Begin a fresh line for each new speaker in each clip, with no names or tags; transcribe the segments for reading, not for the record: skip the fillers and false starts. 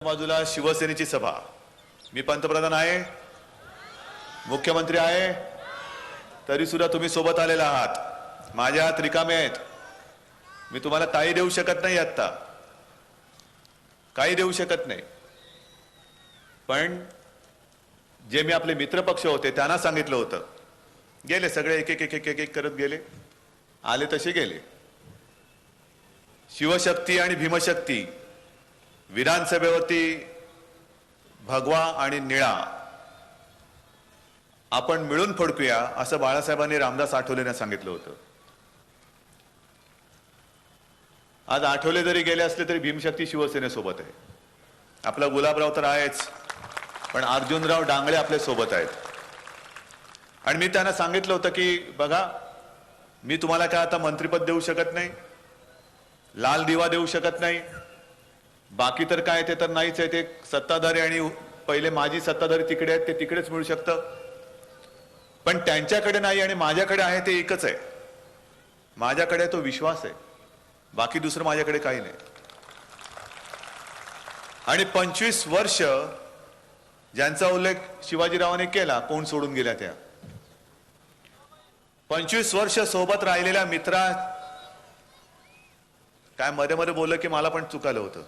बाजूला शिवसेनेची सभा, मी पंतप्रधान आहे, मुख्यमंत्री आहे, तरी सुद्धा तुम्ही सोबत आलेला आहात. माझे हात रिकामे आहेत. मी तुम्हाला काही देऊ शकत नाही, आता काही देऊ शकत नाही. पण जे मी आपले मित्रपक्ष होते त्यांना सांगितलं होतं, गेले सगळे एक एक एक एक एक करत गेले, आले तसे गेले. शिवशक्ती आणि भीमशक्ती विधानसभेवरती भगवा आणि निळा आपण मिळून फडकूया असं बाळासाहेबांनी रामदास आठवलेंना सांगितलं होतं. आज आठवले जरी गेले असले तरी भीमशक्ती शिवसेनेसोबत आहे. आपला गुलाबराव तर आहेच, पण अर्जुनराव डांगळे आपल्या सोबत आहेत. आणि मी त्यांना सांगितलं होतं की बघा, मी तुम्हाला काय आता मंत्रिपद देऊ शकत नाही, लाल दिवा देऊ शकत नाही, बाकी तर काय ते तर नाहीच आहे. ते सत्ताधारी आणि पहिले माजी सत्ताधारी तिकडे आहेत, ते तिकडेच मिळू शकतं. पण त्यांच्याकडे नाही आणि माझ्याकडे आहे ते एकच आहे. माझ्याकडे तो विश्वास आहे, बाकी दुसरं माझ्याकडे काही नाही. आणि 25 वर्ष ज्यांचा उल्लेख शिवाजीरावांनी केला, कोण सोडून गेल्या त्या 25 वर्ष सोबत राहिलेल्या मित्रा काय मध्ये मध्ये बोललं की मला पण चुकालं होतं.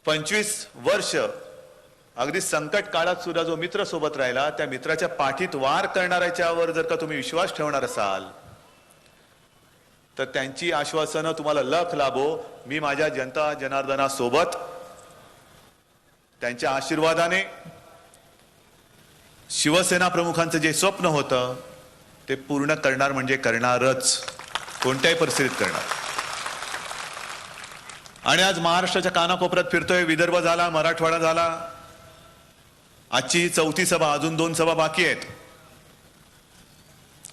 25 वर्ष अगदी संकट काळात सुद्धा जो मित्र सोबत राहिला, त्या मित्राच्या पाठीत वार करणाऱ्याच्यावर जर का तुम्ही विश्वास ठेवणार असाल तर त्यांची आश्वासनं तुम्हाला लख लाभो. मी माझ्या जनता जनार्दनासोबत त्यांच्या आशीर्वादाने शिवसेना प्रमुखांचं जे स्वप्न होतं ते पूर्ण करणार, म्हणजे करणारच, कोणत्याही परिस्थितीत करणार. आणि आज महाराष्ट्राच्या कानाकोपऱ्यात फिरतोय. विदर्भ झाला, मराठवाडा झाला. आजची 4थी सभा, अजून 2 सभा बाकी आहेत.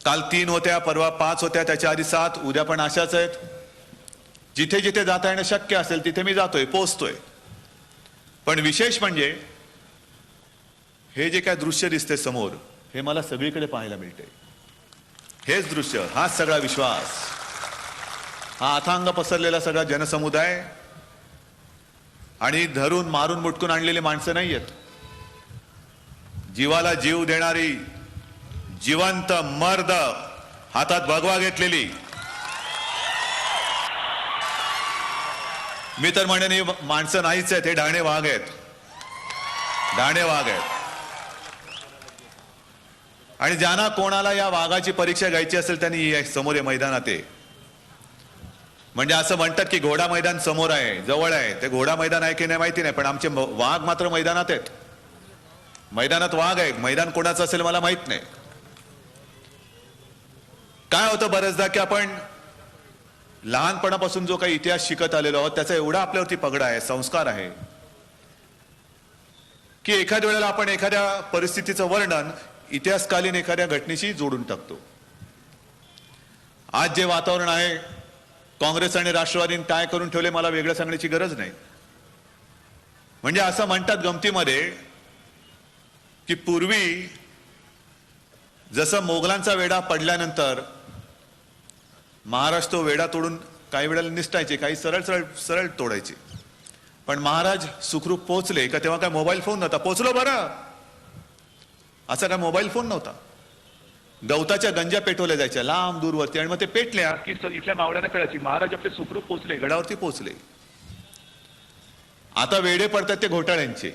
काल 3 होत्या, परवा 5 होत्या, त्याच्या आधी 7, उद्या पण अशाच आहेत. जिथे जिथे जाता येणं शक्य असेल तिथे मी जातोय, पोहोचतोय. पण विशेष म्हणजे हे जे काय दृश्य दिसते समोर, हे मला सगळीकडे पाहायला मिळते. हेच दृश्य, हाच सगळा विश्वास, हा अथांग पसरलेला सगळा जनसमुदाय आणि धरून मारून मुटकून आणलेली माणसं नाही आहेत. जीवाला जीव देणारी जिवंत मर्द, हातात भगवा घेतलेली. मी तर म्हणेन ही माणसं नाहीच आहेत, हे डाणे वाघ आहेत, डाणे वाघ आहेत. आणि ज्यांना कोणाला या वाघाची परीक्षा घ्यायची असेल त्यांनी समोर या मैदानात आहे. म्हणजे असं म्हणतात की घोडा मैदान समोर आहे, जवळ आहे. ते घोडा मैदान आहे की नाही माहिती नाही, पण आमचे वाघ मात्र मैदानात आहेत. मैदानात वाघ आहे. मैदान कोणाचं असेल मला माहित नाही. काय होतं बरेचदा की आपण लहानपणापासून जो काही इतिहास शिकत आलेलो आहोत त्याचा एवढा आपल्यावरती पगडा आहे, संस्कार आहे, की एखाद्या वेळेला आपण एखाद्या परिस्थितीचं वर्णन इतिहासकालीन एखाद्या घटनेशी जोडून टाकतो. आज जे वातावरण आहे, काँग्रेस आणि राष्ट्रवादीने काय करून ठेवले मला वेगळं सांगण्याची गरज नाही. म्हणजे असं म्हणतात गमतीमध्ये की पूर्वी जसं मोगलांचा वेढा पडल्यानंतर महाराज तो वेढा तोडून काही वेळेला निसटायचे, काही सरळ सरळ सरळ तोडायचे. पण महाराज सुखरूप पोहोचले का तेव्हा काय मोबाईल फोन नव्हता. पोहोचलो बरं, असा काय मोबाईल फोन नव्हता. गवताच्या गंजा पेटवल्या जायच्या लांब दूरवरती, आणि मग ते पेटल्या की इथल्या मावळ्यांना कळायची महाराज आपले सुखरूप पोहोचले, गडावरती पोहोचले. आता वेडे पडतात ते घोटाळ्यांचे.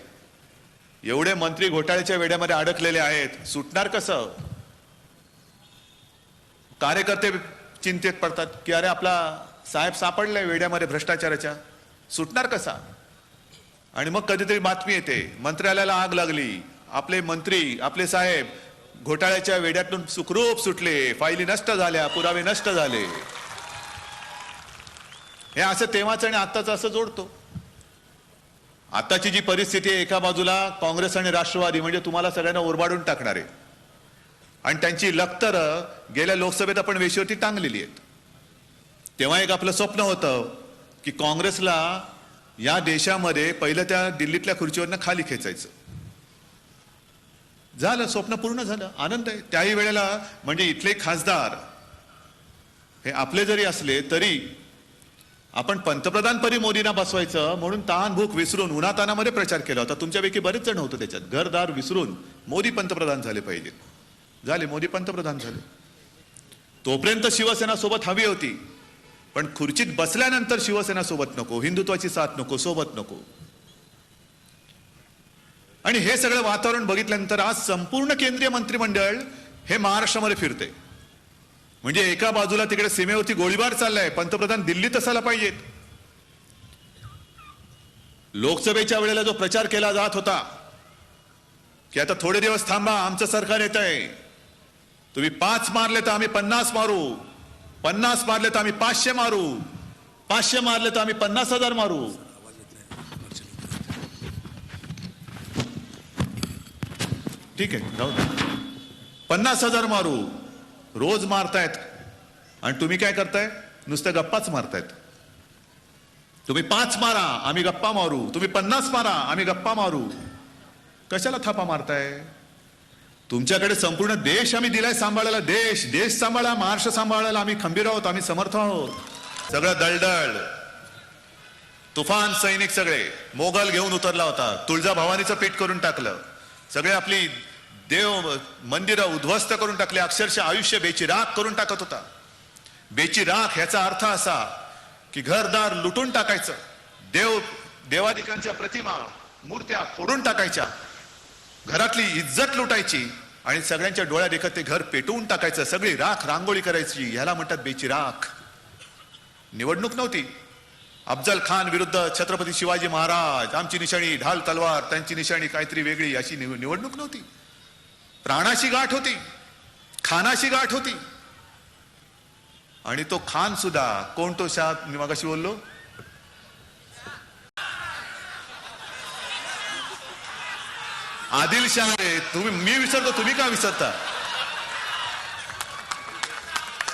एवढे मंत्री घोटाळ्याच्या वेड्यामध्ये अडकलेले आहेत, सुटणार कसं? कार्यकर्ते चिंतेत पडतात की अरे आपला साहेब सापडलाय वेड्यामध्ये भ्रष्टाचाराच्या, सुटणार कसा? आणि मग कधीतरी बातमी येते मंत्रालयाला आग लागली, आपले मंत्री आपले साहेब घोटाळ्याच्या वेड्यातून सुखरूप सुटले, फायली नष्ट झाल्या, पुरावे नष्ट झाले. हे असं तेव्हाच आणि आत्ताच असं जोडतो. आताची जी परिस्थिती आहे, एका बाजूला काँग्रेस आणि राष्ट्रवादी म्हणजे तुम्हाला सगळ्यांना ओरबाडून टाकणारे, आणि त्यांची लखतर गेल्या लोकसभेत आपण वेशीवरती टांगलेली आहेत. तेव्हा एक आपलं स्वप्न होतं की काँग्रेसला या देशामध्ये पहिलं त्या दिल्लीतल्या खुर्चीवरनं खाली खेचायचं. झालं, स्वप्न पूर्ण झालं, आनंद आहे. त्याही वेळेला म्हणजे इथले खासदार हे आपले जरी असले तरी आपण पंतप्रधानपदी मोदींना बसवायचं म्हणून ताण भूक विसरून उन्हातानामध्ये प्रचार केला होता. तुमच्यापैकी बरेच जण होते त्याच्यात. घरदार विसरून मोदी पंतप्रधान झाले पाहिजे. झाले, मोदी पंतप्रधान झाले. तोपर्यंत शिवसेना सोबत हवी होती, पण खुर्चीत बसल्यानंतर शिवसेना सोबत नको, हिंदुत्वाची साथ नको, सोबत नको. आणि हे सगळं वातावरण बघितल्यानंतर आज संपूर्ण केंद्रीय मंत्रिमंडळ हे महाराष्ट्रामध्ये फिरते. म्हणजे एका बाजूला तिकडे सीमेवरती गोळीबार चाललाय, पंतप्रधान दिल्लीत असायला पाहिजेत. लोकसभेच्या वेळेला जो प्रचार केला जात होता की आता थोडे दिवस थांबा, आमचं सरकार येत आहे, तुम्ही 5 मारले तर आम्ही 50 मारू, 50 मारले तर आम्ही 500 मारू, 500 मारले तर आम्ही 50,000 मारू. ठीक आहे, जाऊ दे. 50,000 मारू, रोज मारतायत. आणि तुम्ही काय करताय? नुसतं गप्पाच मारतायत. तुम्ही 5 मारा, आम्ही गप्पा मारू, तुम्ही 50 मारा, आम्ही गप्पा मारू. कशाला थापा मारताय? तुमच्याकडे संपूर्ण देश आम्ही दिलाय सांभाळायला. देश सांभाळा, महाराष्ट्र सांभाळायला आम्ही खंबीर आहोत, आम्ही समर्थ आहोत. सगळं दळदळ तुफान सैनिक सगळे मोगल घेऊन उतरला होता. तुळजाभवानीचं पीठ करून टाकलं. सगळे आपली देव मंदिरं उद्ध्वस्त करून टाकले. अक्षरशः आयुष्य बेचिराख करून टाकत होता. बेचिराख ह्याचा अर्थ असा की घरदार लुटून टाकायचं, देवादिकांच्या प्रतिमा मूर्त्या फोडून टाकायच्या, घरातली इज्जत लुटायची आणि सगळ्यांच्या डोळ्यात देखत ते घर पेटवून टाकायचं, सगळी राख रांगोळी करायची. ह्याला म्हणतात बेचिराख. निवडणूक नव्हती. अफजल खान विरुद्ध छत्रपती शिवाजी महाराज, आमची निशाणी ढाल तलवार, त्यांची निशाणी काहीतरी वेगळी, अशी निवडणूक नव्हती. प्राणाशी गाठ होती, खानाशी गाठ होती. आणि तो खान सुद्धा कोण? तो शाह मी मगाशी बोललो, आदिल शाह रे. मी विसरतो, तुम्ही का विसरता?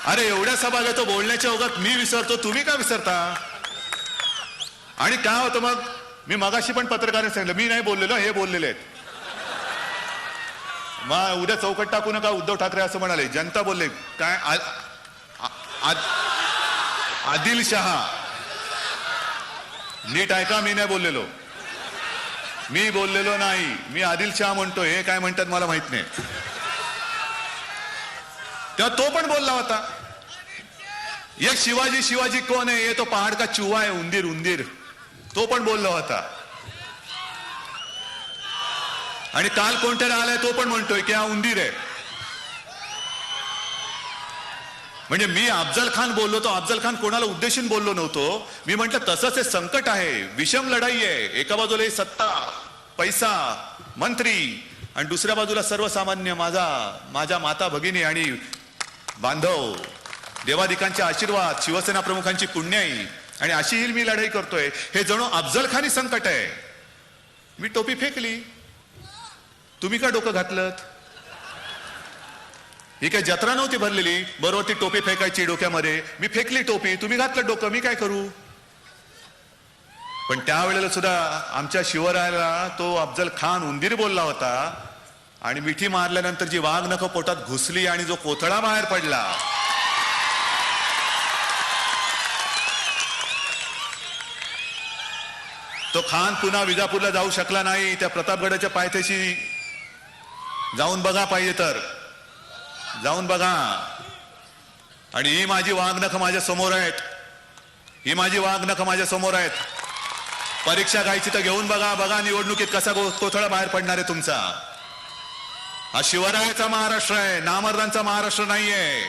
अरे एवढ्या सभा घेतो बोलण्याच्या ओघात मी विसरतो, तुम्ही का विसरता? आणि काय होतं मग? मी मगाशी पण पत्रकारांनी सांगितलं, मी नाही बोललेलो, हे बोललेले आहेत. मग उद्या चौकट टाकू नका, उद्धव ठाकरे असं म्हणाले. जनता बोलले काय? आदिल शहा. नीट ऐका, मी नाही बोललेलो, मी बोललेलो नाही. मी आदिल शहा म्हणतो, हे काय म्हणतात मला माहित नाही. तेव्हा तो पण बोलला होता. ये शिवाजी कोण आहे? ये तो पहाड का चूहा आहे, उंदीर. तो पण बोलला होता. आणि काल कोणत्या आलाय तो पण म्हणतोय की हा उंदीर आहे. म्हणजे मी अफजल खान बोललो, तो अफजल खान कोणाला उद्देशून बोललो नव्हतो. मी म्हटलं तसंच हे संकट आहे, विषम लढाई आहे. एका बाजूला सत्ता, पैसा, मंत्री, आणि दुसऱ्या बाजूला सर्वसामान्य माझ्या माता भगिनी आणि बांधव, देवादिकांचे आशीर्वाद, शिवसेना प्रमुखांची पुण्याई, आणि अशी ही मी लढाई करतोय. हे जणू अफजल खानी संकट आहे. मी टोपी फेकली, तुम्ही का डोकं घातलं? ही काय जत्रा नव्हती भरलेली, बरोबर ती टोपी फेकायची डोक्यामध्ये. मी फेकली टोपी, तुम्ही घातलं डोकं, मी काय करू? पण त्यावेळेला सुद्धा आमच्या शिवरायाला तो अफजल खान उंदीर बोलला होता. आणि मिठी मारल्यानंतर जी वाघ नख पोटात घुसली आणि जो कोथळा बाहेर पडला, तो खान पुन्हा विजापूरला जाऊ शकला नाही. त्या प्रतापगडाच्या पायथ्याशी जाऊन बघा, पाहिजे तर जाऊन बघा. आणि ही माझी वाघनख माझ्या समोर आहेत, ही माझी वाघनख माझ्या समोर आहेत. परीक्षा घ्यायची तर घेऊन बघा निवडणुकीत कसा कोथळा बाहेर पडणार आहे तुमचा. हा शिवरायाचा महाराष्ट्र आहे, नामर्दांचा महाराष्ट्र नाहीये.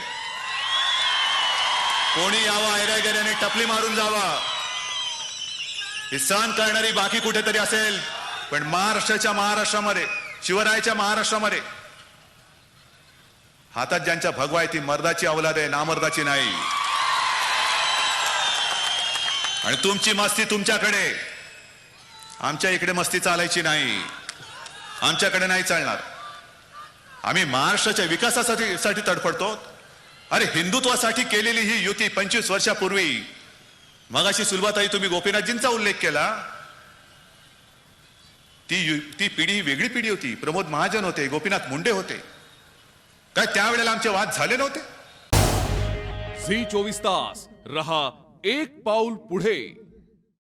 कोणी यावं ऐऱ्यागेऱ्याने टपली मारून जावा, हे सहन करणारी बाकी कुठेतरी असेल. पण महाराष्ट्रामध्ये, शिवरायाच्या महाराष्ट्रामध्ये हातात ज्यांच्या भगवा आहे ती मर्दाची अवलाद आहे, नामर्दाची नाही. आणि तुमची मस्ती तुमच्याकडे, आमच्या इकडे मस्ती चालायची नाही, आमच्याकडे नाही चालणार. आम्ही महाराष्ट्राच्या विकासासाठी तडफडतो. अरे हिंदुत्वासाठी केलेली ही युती 25 वर्षापूर्वी, मगाशी सुलभाताई तुम्ही गोपीनाथजींचा उल्लेख केला, ती पिढी ही वेगळी पिढी होती. प्रमोद महाजन होते, गोपीनाथ मुंडे होते. काय त्यावेळेला आमचे वाद झाले नव्हते?
झी 24 तास रहा एक पाऊल पुढे